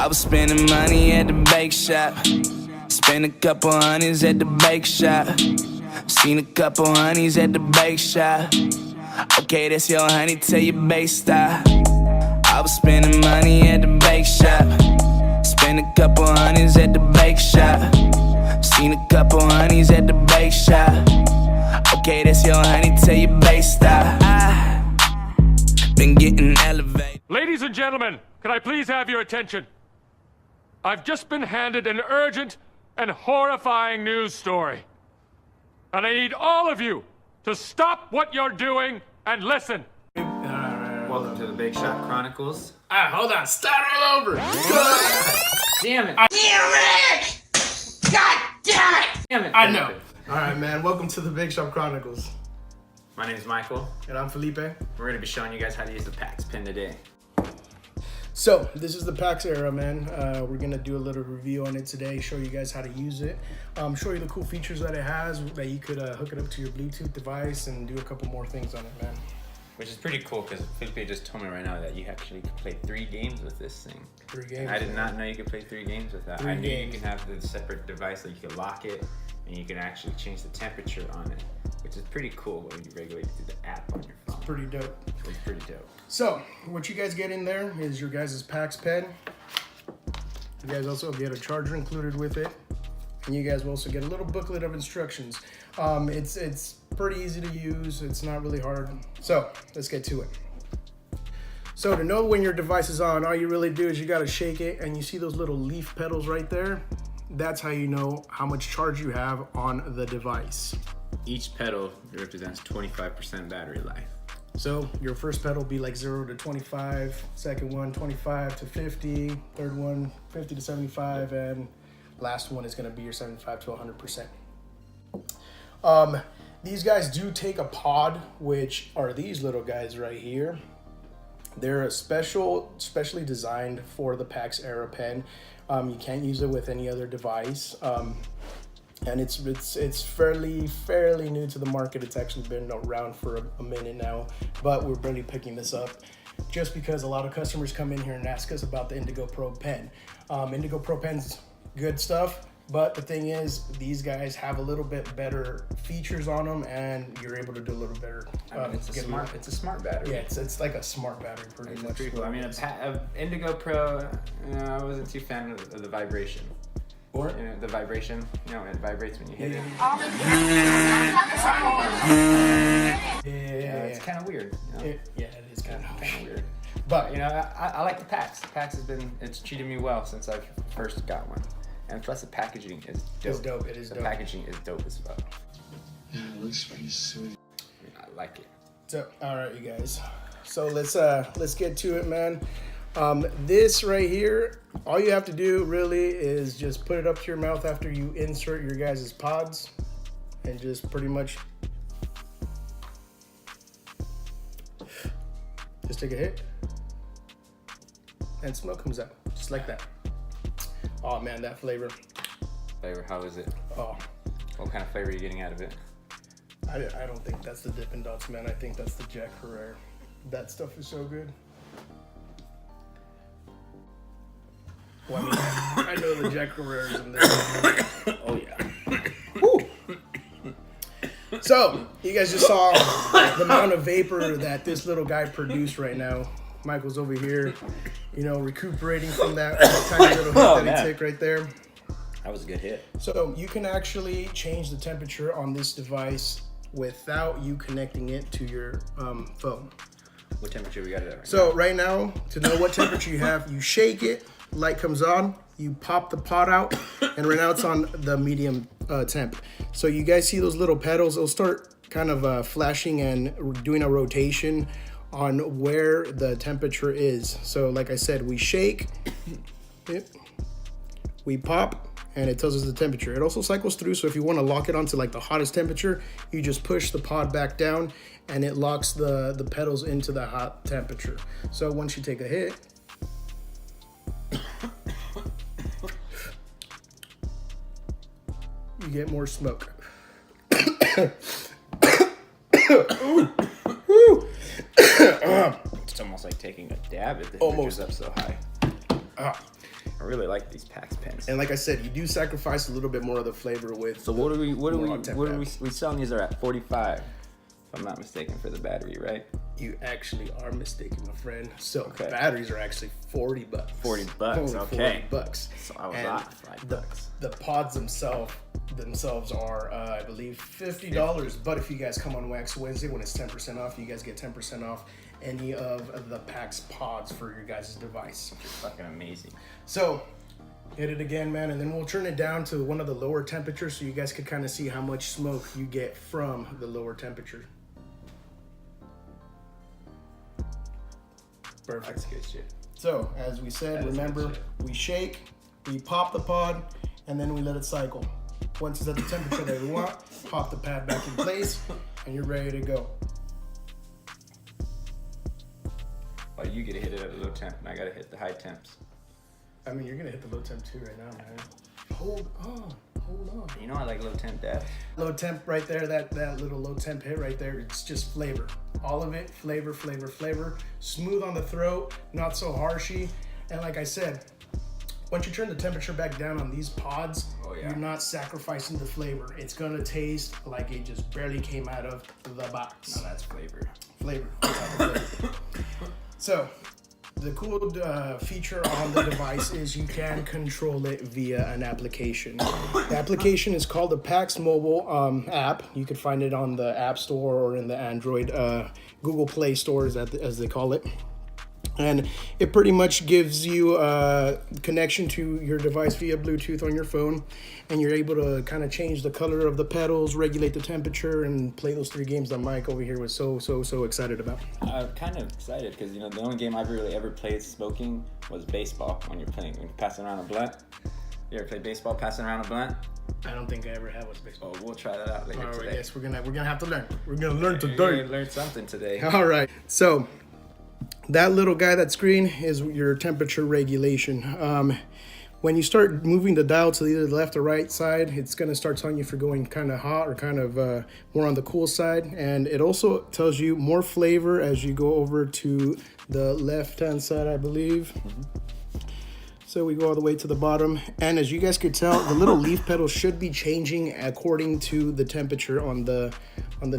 I was spending money at the bake shop. Spent a couple honeys at the bake shop. Seen a couple honeys at the bake shop. Okay, that's your honey, tell your base stop. I was spending money at the bake shop. Spent a couple honeys at the bake shop. Seen a couple honeys at the bake shop. Okay, that's your honey, tell your base stop. I been getting elevated. Ladies and gentlemen, can I please have your attention? I've just been handed an urgent and horrifying news story. And I need all of you to stop what you're doing and listen. Welcome to the Bake Shop Chronicles. Hold on, start all over. Damn it! Damn it! God damn it! Damn it! I know. All right, man. Welcome to the Bake Shop Chronicles. My name's Michael. And I'm Felipe. We're gonna be showing you guys how to use the PAX pen today. So, this is the PAX Era, man. We're gonna do a little review on it today, show you guys how to use it, show you the cool features that it has, that you could hook it up to your Bluetooth device and do a couple more things on it, man. Which is pretty cool because Felipe just told me right now that you actually could play 3 games with this thing. 3 games. I did not know you could play 3 games with that. 3 I knew games. you can have the separate device that you could lock it and you can actually change the temperature on it, which is pretty cool when you regulate through the app on your phone. Pretty dope. It's pretty dope. So, what you guys get in there is your guys' PAX pen. You guys also get a charger included with it. And you guys will also get a little booklet of instructions. It's pretty easy to use. It's not really hard. So, let's get to it. So, to know when your device is on, all you really do is you gotta shake it, and you see those little leaf petals right there? That's how you know how much charge you have on the device. Each pedal represents 25% battery life. So your first pedal will be like 0 to 25, second one 25 to 50, third one 50 to 75, and last one is going to be your 75 to 100%. These guys do take a pod, which are these little guys right here. They're specially designed for the PAX ERA pen. You can't use it with any other device. And it's fairly new to the market. It's actually been around for a minute now, but we're really picking this up just because a lot of customers come in here and ask us about the Indigo Pro pen. Indigo Pro pen's good stuff, but the thing is, these guys have a little bit better features on them, and you're able to do a little better. It's a smart battery. Yeah, it's like a smart battery pretty much. Pretty cool. I mean, a Indigo Pro, I wasn't too fan of the vibration. Or? You know, the vibration, it vibrates when you hit it. Yeah, it's kind of weird. it is kind of weird. But I like the PAX. The PAX it's treated me well since I first got one. And plus the packaging is dope. It's dope. It is dope. The packaging is dope as well. Yeah, it looks pretty sweet. I like it. So, all right, you guys. So let's get to it, man. This right here, all you have to do really is just put it up to your mouth after you insert your guys' pods, and just pretty much just take a hit, and smoke comes out just like that. Oh man, that flavor. Flavor, how is it? Oh, What kind of flavor are you getting out of it? I don't think that's the Dippin' Dots, man. I think that's the Jack Herrera. That stuff is so good. Well, I know the Jack Herrera's in there. Oh yeah. Woo. So, you guys just saw the amount of vapor that this little guy produced right now. Michael's over here, recuperating from that tiny little hit that he took right there. That was a good hit. So, you can actually change the temperature on this device without you connecting it to your phone. What temperature we got it at right So, right now, to know what temperature you have, you shake it, light comes on, you pop the pot out, and right now it's on the medium temp. So you guys see those little pedals? It'll start kind of flashing and doing a rotation on where the temperature is. So like I said, we shake, we pop, and it tells us the temperature. It also cycles through, so if you want to lock it onto like the hottest temperature, you just push the pod back down, and it locks the pedals into the hot temperature. So once you take a hit, you get more smoke. It's almost like taking a dab at the Almost. temperature's up so high. Ah. I really like these PAX pens. And like I said, you do sacrifice a little bit more of the flavor with. So what are we selling these are at 45, if I'm not mistaken, for the battery, right? You actually are mistaken, my friend. So Okay. batteries are actually $40. $40, Only okay. $40. So I was And off $5. the pods themselves are, I believe, $50. But if you guys come on Wax Wednesday when it's 10% off, you guys get 10% off any of the PAX pods for your guys' device. Fucking amazing. So hit it again, man, and then we'll turn it down to one of the lower temperatures so you guys could kind of see how much smoke you get from the lower temperature. Perfect. That's good shit. So, as we said, That is remember, good shit. we shake, we pop the pod, and then we let it cycle. Once it's at the temperature that we want, pop the pad back in place, and you're ready to go. Oh, you get to hit it at a low temp, and I gotta hit the high temps. I mean, you're gonna hit the low temp too right now, man. Hold on. You know I like low temp dabs. Low temp right there, that little low temp hit right there, it's just flavor. All of it, flavor. Smooth on the throat, not so harshy. And like I said, once you turn the temperature back down on these pods, you're not sacrificing the flavor. It's gonna taste like it just barely came out of the box. No, that's flavor. Flavor. So, the cool feature on the device is you can control it via an application. The application is called the PAX Mobile app. You can find it on the App Store or in the Android Google Play stores, as they call it. And it pretty much gives you a connection to your device via Bluetooth on your phone. And you're able to kind of change the color of the pedals, regulate the temperature, and play those 3 games that Mike over here was so excited about. I'm kind of excited because, you know, the only game I've really ever played smoking was baseball when you're passing around a blunt. You ever play baseball passing around a blunt? I don't think I ever had was baseball. Oh, we'll try that out later All right, today. yes, we're gonna have to learn. We're gonna learn You're today. gonna learn something today. All right, so that little guy, that screen, is your temperature regulation. When you start moving the dial to either the left or right side, it's going to start telling you if you're going kind of hot or kind of more on the cool side. And it also tells you more flavor as you go over to the left-hand side, I believe. So we go all the way to the bottom. And as you guys could tell, the little leaf pedal should be changing according to the temperature on the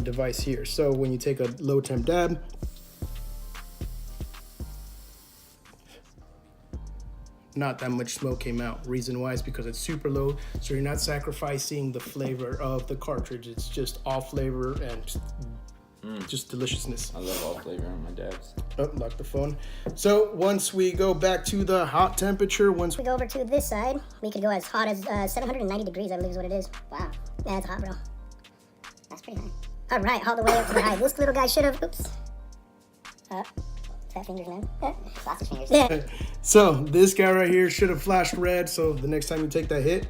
device here. So when you take a low temp dab, not that much smoke came out. Reason why is because it's super low, so you're not sacrificing the flavor of the cartridge. It's just all flavor and just deliciousness. I love all flavor on my dabs. Oh, lock the phone. So once we go back to the hot temperature, once we go over to this side, we could go as hot as 790 degrees, I believe is what it is. Wow, that's hot, bro. That's pretty high. All right, all the way up to the high. This little guy should have, oops. Fat fingers, man. Sausage fingers. Yeah. So this guy right here should have flashed red, so the next time you take that hit,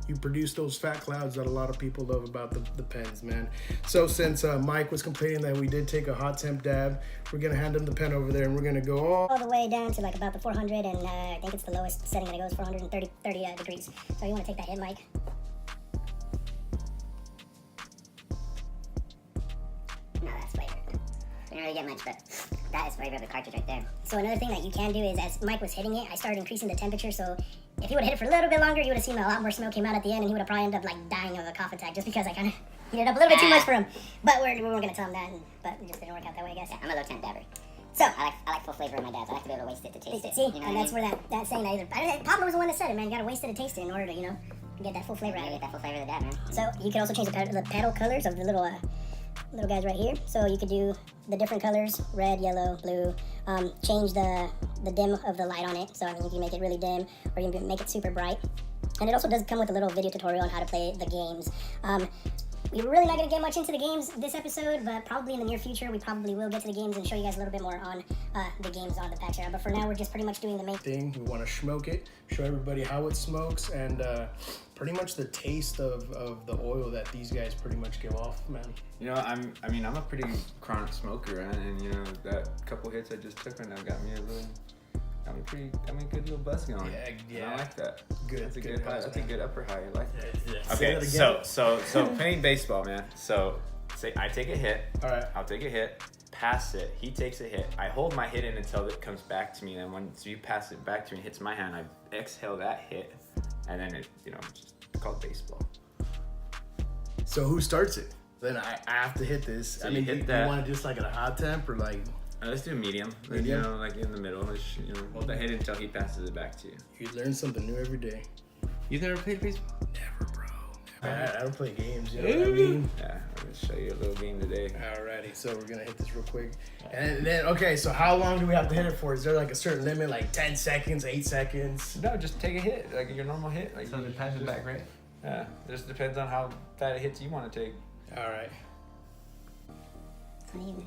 you produce those fat clouds that a lot of people love about the pens, man. So since Mike was complaining that we did take a hot temp dab, we're gonna hand him the pen over there and we're gonna go all the way down to like about the 400, and I think it's the lowest setting that it goes, 430 degrees. So you wanna take that hit, Mike? No, that's flavor. Didn't really get much, but that is flavor of the cartridge right there. So another thing that you can do is, as Mike was hitting it, I started increasing the temperature, so if he would have hit it for a little bit longer, you would have seen a lot more smoke came out at the end, and he would have probably ended up like dying of a cough attack just because I kind of heated it up a little bit too much for him. But we weren't going to tell him that, but it just didn't work out that way, I guess. Yeah, I'm a low temp dabber. So I like full flavor in my dabs. I like to be able to waste it to taste it. See, you know, and that's where that saying that either Pablo was the one that said it, man. You got to waste it to taste it in order to, you know, get that full flavor out of it. Get that full flavor of the dab, man. So you can also change the pedal colors of the little guys right here. So you could do the different colors, red, yellow, blue. Change the dim of the light on it. So I mean, you can make it really dim, or you can make it super bright. And it also does come with a little video tutorial on how to play the games. We're really not going to get much into the games this episode, but probably in the near future, we probably will get to the games and show you guys a little bit more on the games on the PAX Era. But for now, we're just pretty much doing the main thing. We want to smoke it, show everybody how it smokes, and pretty much the taste of the oil that these guys pretty much give off, man. You know, I'm a pretty chronic smoker, and you know, that couple hits I just took right now got me a good little buzz going. Yeah. I like that. Good. That's a good high. That's a good upper high. I like that. Yeah. Okay, so playing baseball, man. So say I take a hit. All right. I'll take a hit. pass it. He takes a hit. I hold my hit in until it comes back to me. And then once you pass it back to me and hits my hand, I exhale that hit. And then it's just called baseball. So who starts it? Then I have to hit this. So I mean, hit you that. want to just like at a hot temp or like? Let's do medium. Medium? Like in the middle. Hold the hit until he passes it back to you. You learn something new every day. You never played baseball? Never, bro. I don't play games, you know what I mean? Yeah, I'm gonna show you a little game today. Alrighty, so we're gonna hit this real quick. And then, okay, so how long do we have to hit it for? Is there like a certain limit, like 10 seconds, 8 seconds? No, just take a hit, like your normal hit. Like So it passes back, right? Yeah, it just depends on how bad hits you want to take. Alright. Funny.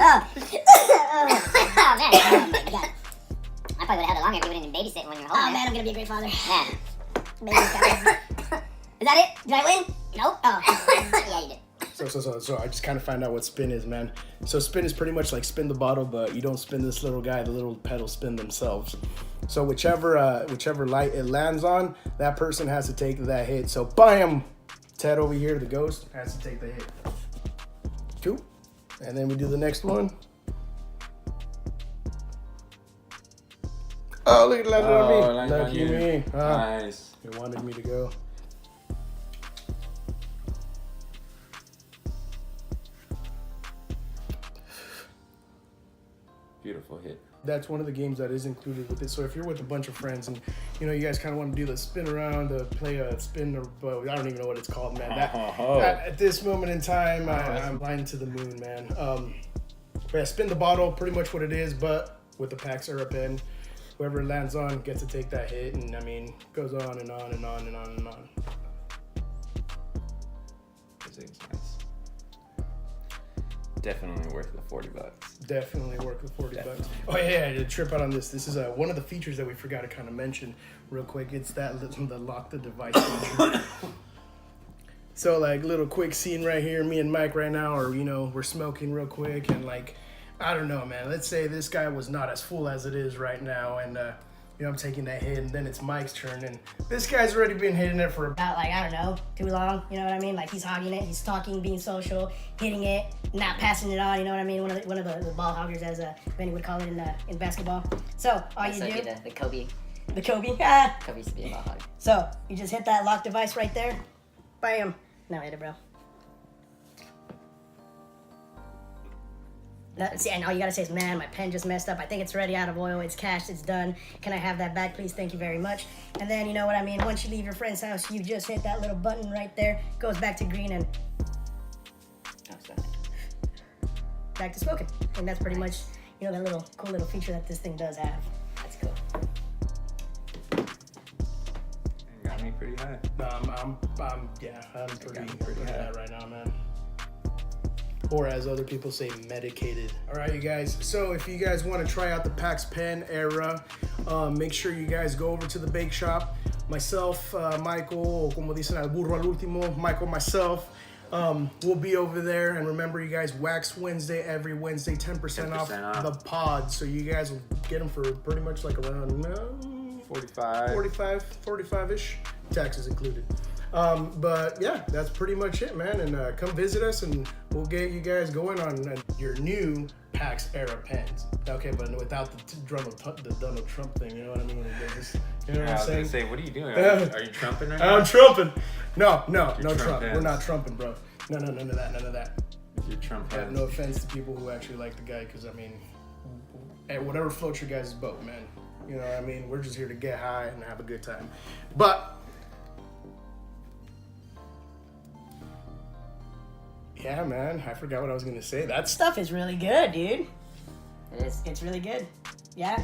Oh man, oh my God. I probably would have held it longer if you wouldn't been babysitting when you were holding it. Oh man, I'm gonna be a great father. Yeah. Is that it? Did I win? Nope. Oh. Yeah, you did. So I just kind of find out what spin is, man. So spin is pretty much like spin the bottle, but you don't spin this little guy. The little pedals spin themselves. So whichever light it lands on, that person has to take that hit. So bam, Ted over here, the ghost, has to take the hit. Cool. And then we do the next one. Oh, look at that on me. Lucky me. Nice. You wanted me to go. Beautiful hit. That's one of the games that is included with it. So if you're with a bunch of friends and you guys kind of want to do the spin around, play a spin or I don't even know what it's called, man. That, at this moment in time, I'm blind to the moon, man. But yeah, spin the bottle, pretty much what it is, but with the PAX ERA pen, whoever it lands on gets to take that hit, and I mean, goes on and on and on and on and on. This thing's nice. Definitely worth the $40. Definitely worth the $40. Oh yeah, I did trip out on this. This is one of the features that we forgot to kind of mention real quick. It's that the lock the device feature. So like little quick scene right here, me and Mike right now, or we're smoking real quick, and like I don't know, man. Let's say this guy was not as full as it is right now, and I'm taking that hit, and then it's Mike's turn, and this guy's already been hitting it for About like, I don't know, too long, you know what I mean? Like he's hogging it, he's talking, being social, hitting it, not passing it on, you know what I mean? One of the ball hoggers, as Benny would call it in basketball. So all you do, The Kobe. the Kobe, Kobe used to be a ball hogger. so you just hit that lock device right there, bam. Now hit it, bro. See, and all you gotta say is, man, my pen just messed up. I think it's already out of oil. It's cashed. It's done. Can I have that back, please? Thank you very much. And then, you know what I mean? Once you leave your friend's house, you just hit that little button right there. Goes back to green and back to smoking. And that's pretty much, that little cool little feature that this thing does have. That's cool. Got me pretty high. I'm pretty high right now, man. Or as other people say, medicated. All right, you guys. So if you guys want to try out the PAX Pen Era, make sure you guys go over to the bake shop. Myself, Michael, o como dicen al burro al último, Michael, myself, we'll be over there. And remember, you guys, Wax Wednesday, every Wednesday, 10% off the pod. So you guys will get them for pretty much like around 45-ish, taxes included. But yeah, that's pretty much it, man. And come visit us, and we'll get you guys going on your new PAX ERA pens. Okay, but without the Donald Trump thing, you know what I mean? You know what I'm saying? I was gonna say, what are you doing? Are you trumping right now? I'm trumping. No Your Trump. hands. We're not trumping, bro. No, none of that. Your Trump Yeah, hands. no offense to people who actually like the guy, because I mean, whatever floats your guys' boat, man. You know what I mean? We're just here to get high and have a good time. But yeah, man, I forgot what I was gonna say. That stuff is really good, dude. It is. It's really good. Yeah.